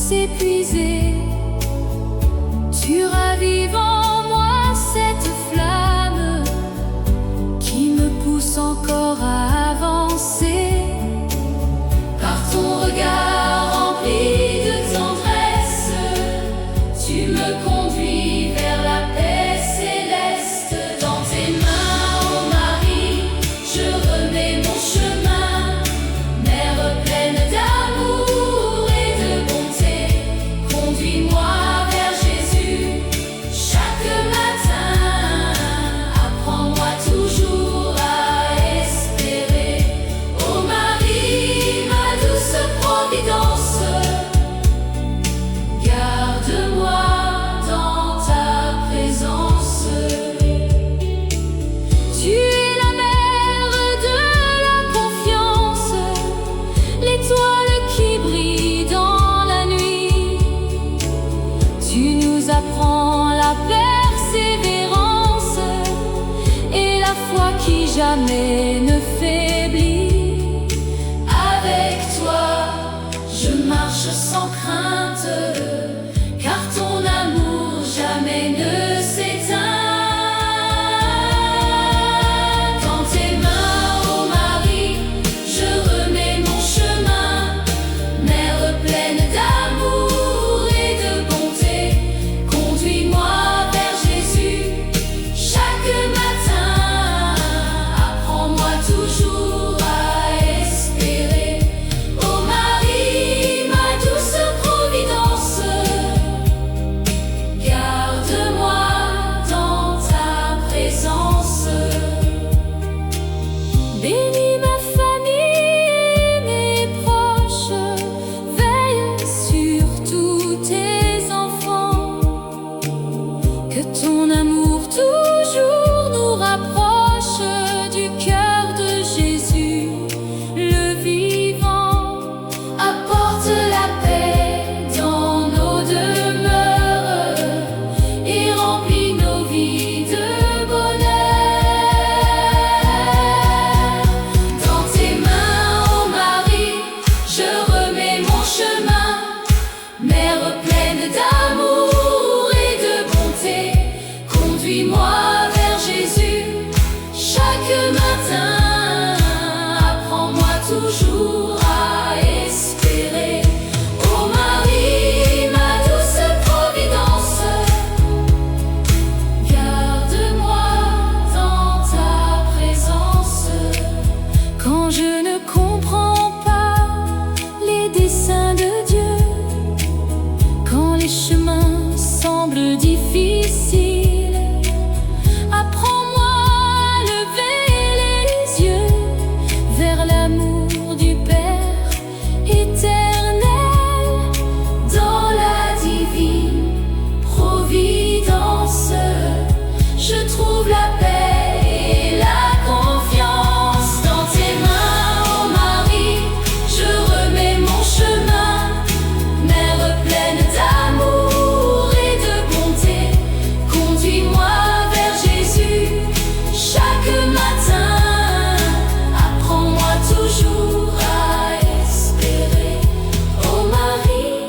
s'épuiser. Tu ravives en moi cette flamme qui me pousse encore à avancer. Par ton regard rempli de tendresse, tu me conduis vers la paix céleste. Dans tes mains, ô Marie, je remets mon chemin. Mère pleine d'amour et de bonté, conduis-moi vers Jésus chaque matin. Apprends-moi toujours à espérer. Ô Marie, ma douce providence, garde-moi dans ta présence. Tu es la mère de la confiance, l'étoile qui brille dans la nuit. Tu nous apprends la persévérance et la foi qui jamais ne faiblit. Avec toi, je marche sans crainte, car ton amour jamais ne s'éteint. Dans tes mains, ô Marie, je remets mon chemin. Mère pleine d'amour et de bonté, conduis-moi vers Jésus chaque matin. Apprends-moi toujours à espérer. Ô Marie, ma douce providence, garde-moi dans ta présence. Bénis ma famille, mes proches, veille sur tous tes enfants. Que ton amour toujours nous rapproche du cœur de Jésus, le vivant. Apporte la paix dans nos demeures et remplis nos vies de bonheur. Dans tes mains, ô Marie, je remets mon chemin. Mère pleine d'amour et de bonté, conduis-moi vers Jésus chaque matin. Apprends-moi toujours à espérer. Ô Marie, ma douce providence, garde-moi dans ta présence. Quand je ne comprends pas les desseins de Dieu, quand les chemins semblent difficiles, apprends-moi à lever les yeux vers l'amour du Père éternel. Dans la divine providence, je trouve la paix et la confiance. Dans tes mains, ô Marie, je remets mon chemin. Mère pleine d'amour et de bonté, conduis-moi vers Jésus chaque matin. Apprends-moi toujours à espérer. Ô Marie,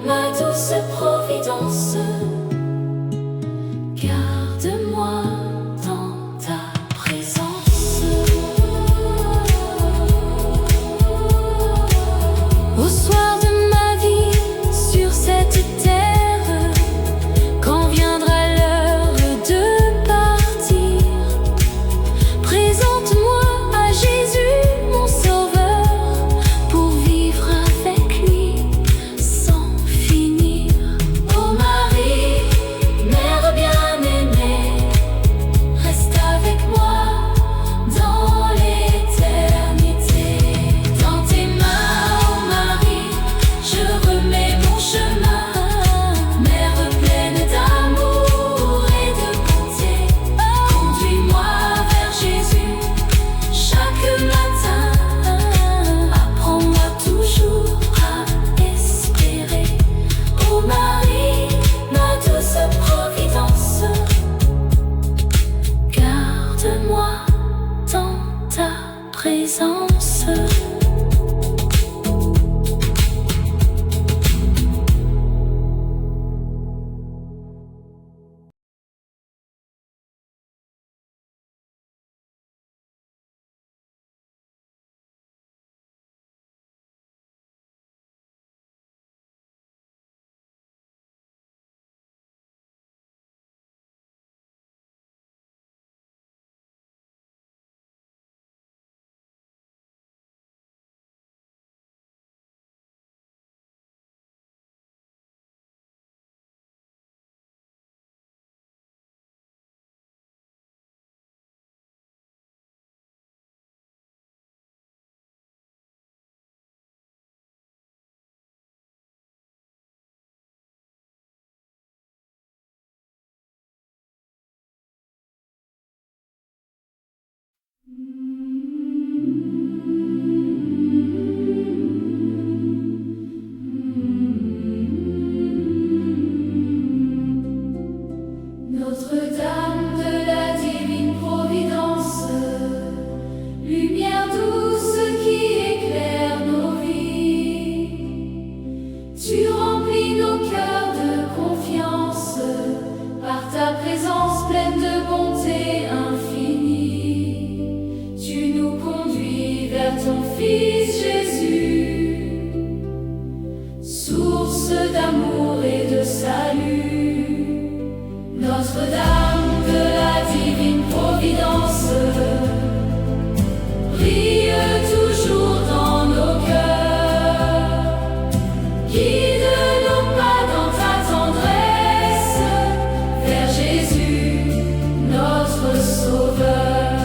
ma douce providence, garde-moi dans ta présence. Au soir de ma vie sur cette terre, quand viendra l'heure de partir, présente-moi à Jésus mon Sauveur, pour vivre avec lui sans finir. Ô Marie, Notre-Dame de la divine providence, lumière douce qui éclaire nos vies, tu remplis nos cœurs de confiance par ta présence pleine de bonté infinie. Tu nous conduis vers ton Fils Jésus, source d'amour et de salut. Notre-Dame de la divine providence, brille toujours dans nos cœurs. Guide-nous pas dans ta tendresse vers Jésus, notre Sauveur.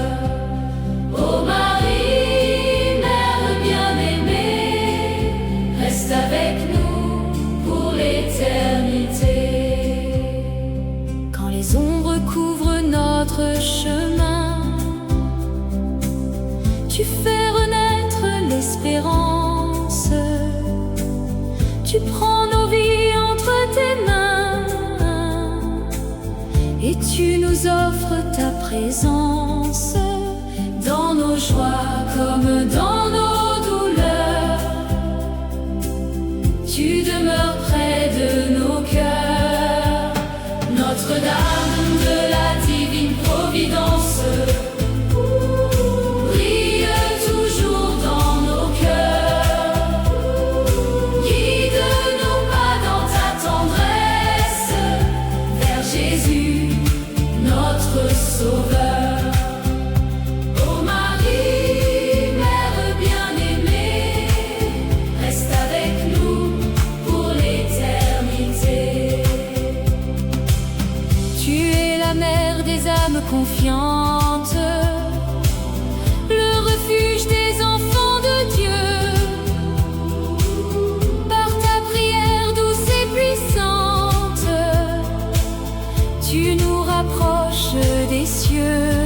Ô Marie, Mère bien-aimée, reste avec nous pour l'éternité. Les ombres couvrent notre chemin, tu fais renaître l'espérance, tu prends nos vies entre tes mains et tu nous offres ta présence dans nos joies comme dans nos douleurs. Tu demeures près de nos cœurs. Notre-Dame de la divine providence, brille toujours dans nos cœurs. Guide-nous pas dans ta tendresse vers Jésus, notre Sauveur. Ô Marie, Mère bien-aimée, reste avec nous pour l'éternité. Tu es la mère des âmes confiantes, le refuge des enfants de Dieu. Par ta prière douce et puissante, tu nous rapproches des cieux.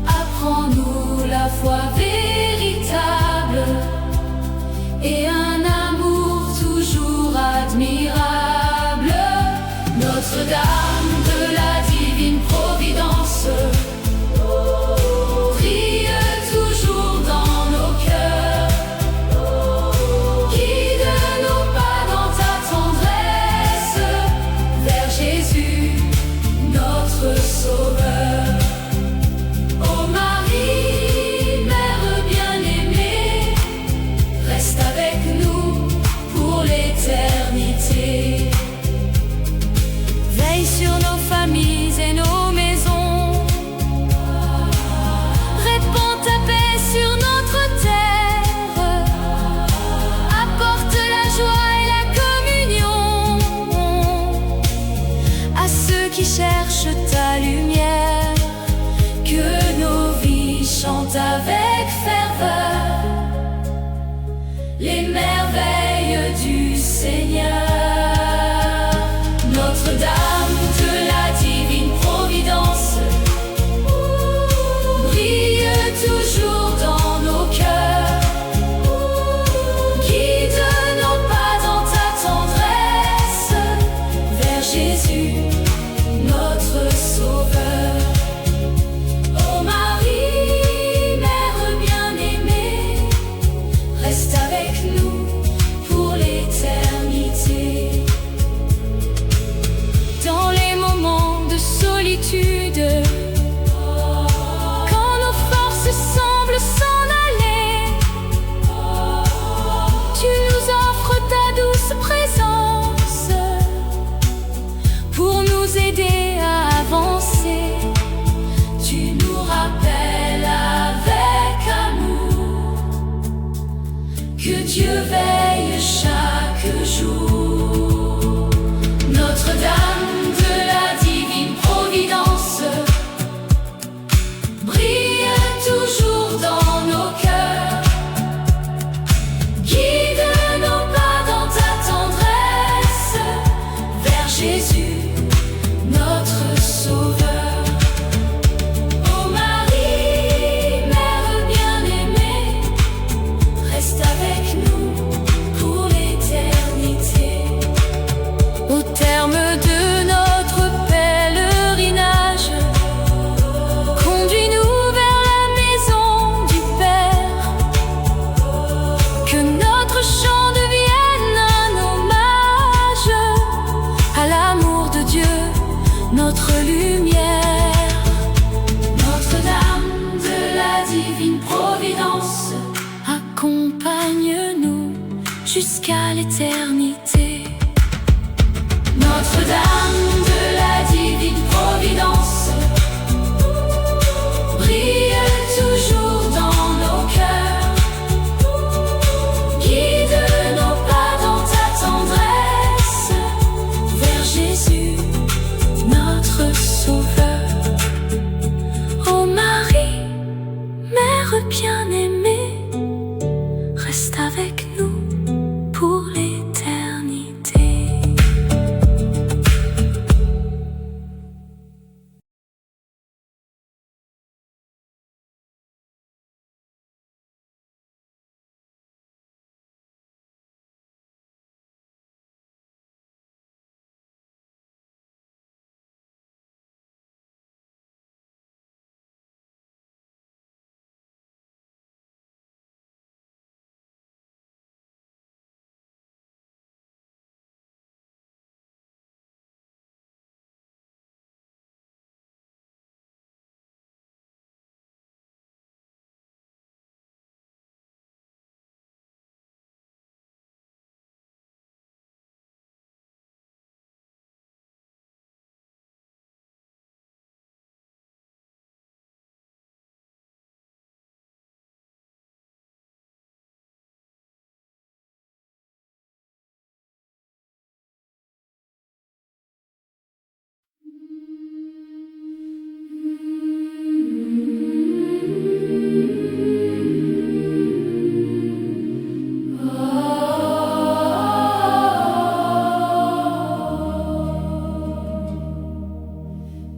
Apprends-nous la foi véritable et un amour toujours admirable. Notre-Dame de la divine providence, brille toujours dans nos cœurs. Guide-nous pas dans ta tendresse vers Jésus, notre Sauveur. Ô Marie, Mère bien-aimée, reste avec nous pour l'éternité. Veille sur nos familles et nos maisons, répands ta paix sur notre terre, apporte la joie et la communion à ceux qui cherchent ta lumière. Que nos vies chantent avec ferveur les merveilles du Seigneur. Notre-Dame de la divine providence, brille toujours dans nos cœurs. Guide-nous pas dans ta tendresse vers Jésus, notre Sauveur. Ô Marie, Mère bien-aimée, reste avec nous pour l'éternité. Dans les moments de solitude, quand nos forces semblent s'en aller, tu nous offres ta douce présence pour nous aider à avancer. Tu nous rappelles avec amour que Dieu veille chaque jour. Notre-Dame de la divine providence, brille toujours dans nos cœurs. Guide-nous pas dans ta tendresse vers Jésus, notre Sauveur. Ô Marie, Notre-Dame de la divine providence, brille toujours dans nos cœurs. Guide nos pas dans ta tendresse, vers Jésus, notre Sauveur. Ô Marie, Mère bien-aimée, reste avec nous pour l'éternité.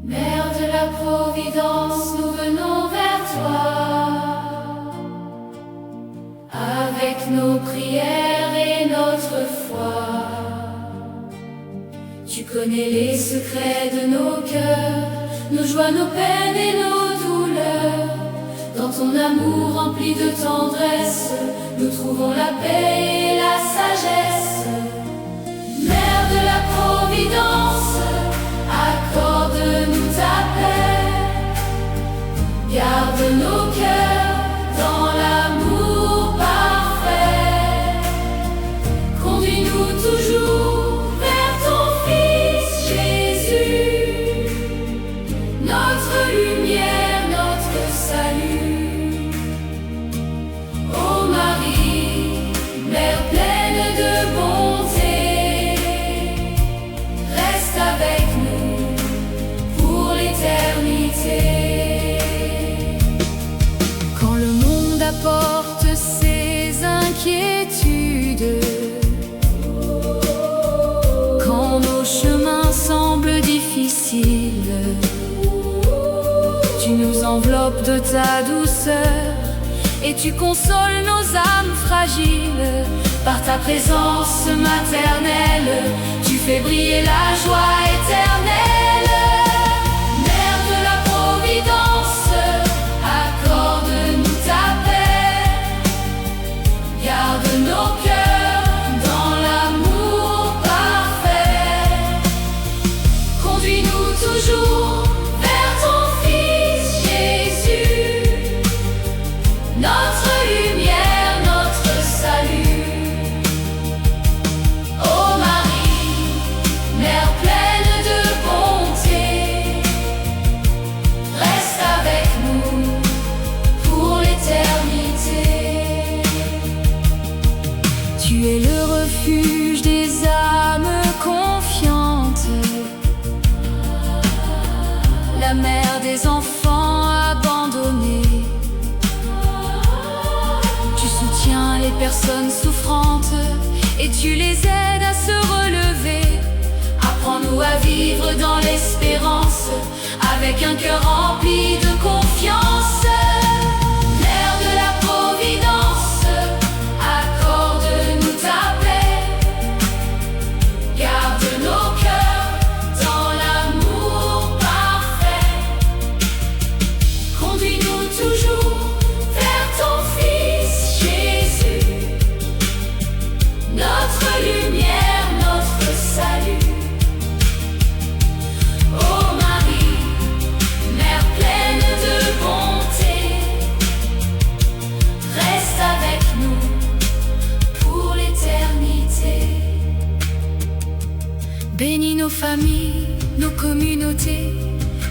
Mère de la Providence, nous venons vers toi, avec nos prières et notre foi. Tu connais les secrets de nos cœurs, nos joies, nos peines et nos douleurs. Dans ton amour rempli de tendresse, nous trouvons la paix et la sagesse. Mère de la Providence, accorde-nous ta paix. Garde nos cœurs dans l'amour parfait. Conduis-nous toujours vers ton Fils Jésus, notre lumière, notre salut. Ô Marie, Mère pleine de bonté, reste avec nous pour l'éternité. Quand le monde apporte ses inquiétudes, quand nos chemins semblent difficiles, tu nous enveloppes de ta douceur et tu consoles nos âmes fragiles. Par ta présence maternelle, tu fais briller la joie éternelle. Mère de la Providence, accorde-nous ta paix. Garde nos cœurs dans l'amour parfait. Conduis-nous toujours vers ton Fils Jésus, notre lumière, notre salut. Ô Marie, Mère pleine de bonté, reste avec nous pour l'éternité. Tu es le refuge des âmes confiantes, la mère des enfants abandonnés. Tu soutiens les personnes souffrantes et tu les aides à se relever. Apprends-nous à vivre dans l'espérance, avec un cœur rempli de confiance. Mère de la Providence, accorde-nous ta paix. Garde nos cœurs dans l'amour parfait. Conduis-nous toujours vers ton Fils Jésus, notre lumière, notre salut. Ô Marie, Mère pleine de Bénis nos familles, nos communautés,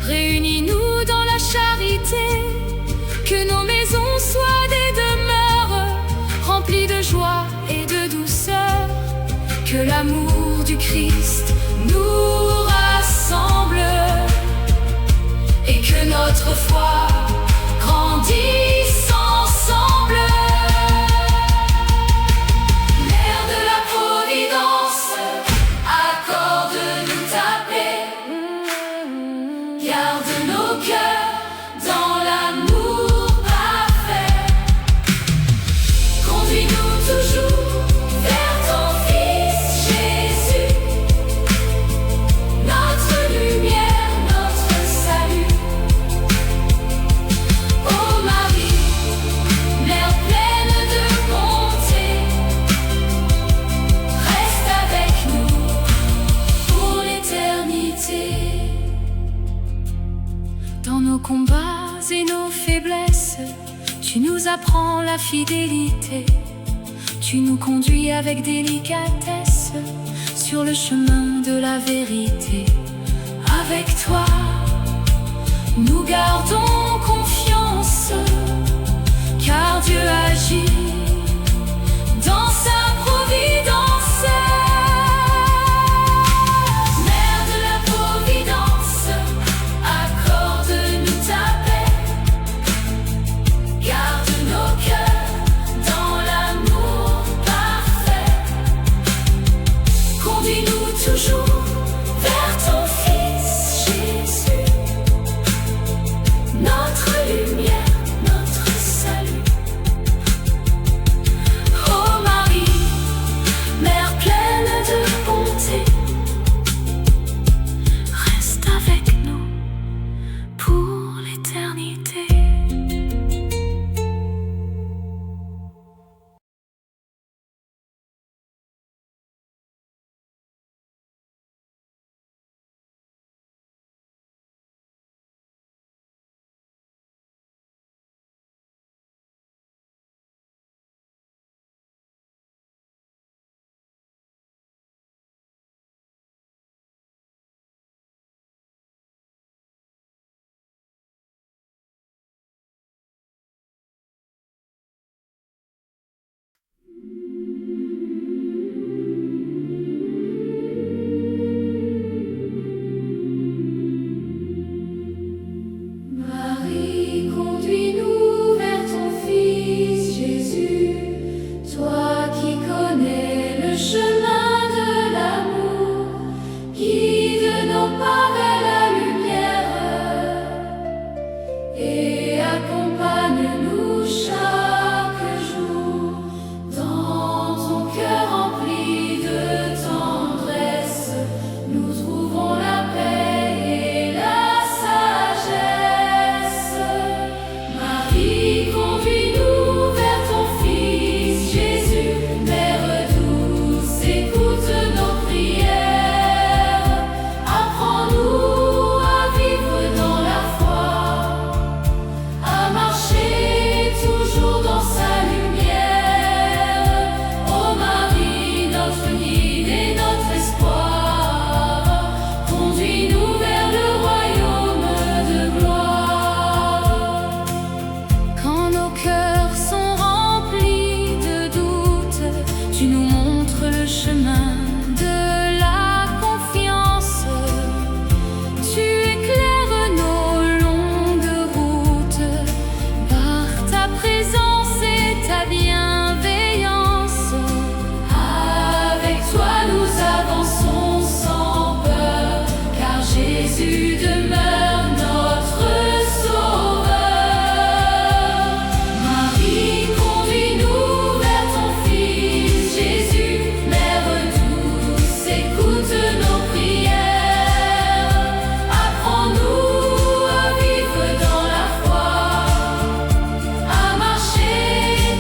réunis-nous dans la charité. Que nos maisons soient des demeures remplies de joie et de douceur. Que l'amour du Christ nous rassemble et que notre foi grandisse ensemble. Mère de la Providence, accorde-nous ta paix. Garde nos cœurs dans l'amour parfait. Conduis-nous toujours vers ton Fils Jésus, notre lumière, notre salut. Ô Marie, Mère pleine de bonté, reste avec nous pour l'éternité. Dans nos combats et nos faiblesses, tu nous apprends la fidélité. Tu nous conduis avec délicatesse sur le chemin de la vérité. Avec toi, nous gardons confiance, car Dieu agit dans sa providence. Mère de la Providence, accorde-nous ta paix. Garde nos cœurs dans l'amour parfait. Conduis-nous toujours vers ton Fils Jésus, notre lumière, notre salut. Ô Marie, Mère pleine de bonté, reste avec nous pour l'éternité. Marie, conduis-nous vers ton Fils Jésus, toi qui connais le chemin de l'amour, guide nos pas vers la lumière et accompagne-nous chaque jour dans ton cœur rempli de tendresse. Nous trouvons la paix et la sagesse. Marie, conduis-nous vers ton Fils Jésus, Mère douce, écoute nos prières. Apprends-nous à vivre dans la foi, à marcher toujours dans sa lumière. Ô Marie, notre guide et notre espoir, conduis-nous vers le royaume de gloire. Quand nos cœurs sont remplis de doutes, tu nous montres le chemin de la confiance. Tu éclaires nos longues routes par ta présence et ta bienveillance. Avec toi nous avançons sans peur, car Jésus demeure notre sauveur. Marie, conduis-nous vers ton Fils Jésus, Mère douce, écoute nos prières. Apprends-nous à vivre dans la foi, à marcher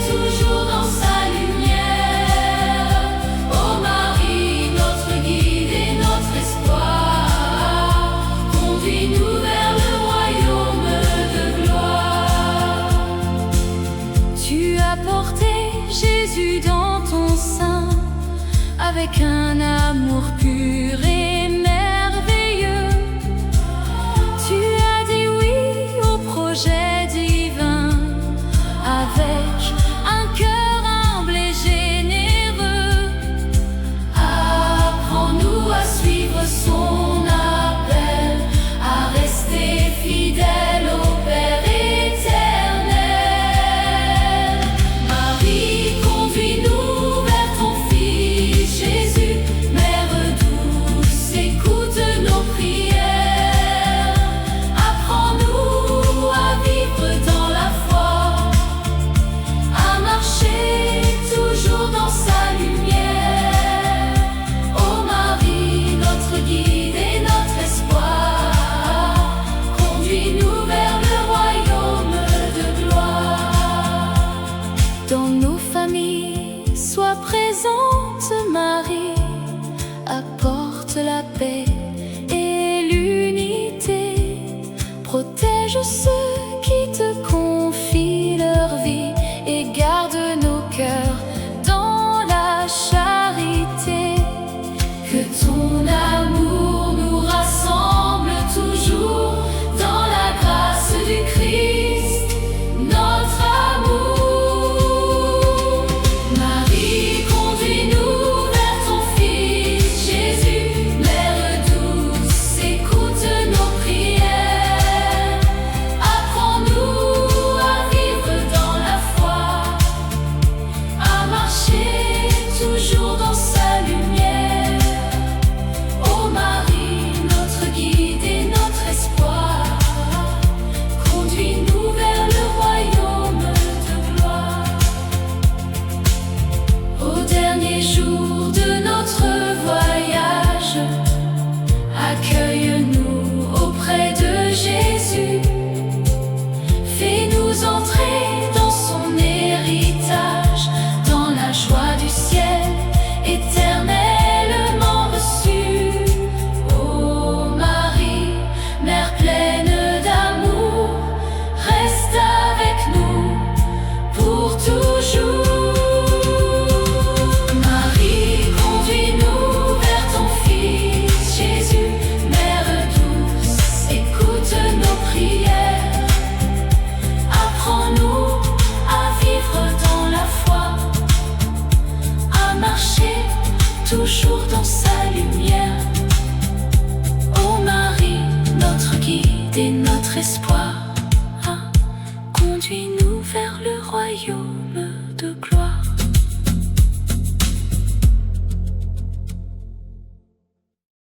toujours dans sa lumière. Ô Marie, notre guide et notre espoir, conduis-nous vers le royaume de gloire. Tu as porté Jésus dans ton sein avec un amour pur et Accueille-nous auprès de Jésus, fais-nous entrer dans son héritage, dans la joie du ciel, éternellement reçue. Ô Marie, Mère pleine d'amour, reste avec nous pour toujours. Marie, conduis-nous vers ton Fils Jésus. Mère douce, écoute nos prières. Apprends-nous à vivre dans la foi, à marcher toujours dans sa lumière. Ô Marie, notre guide et notre espoir, conduis-nous vers le royaume de gloire.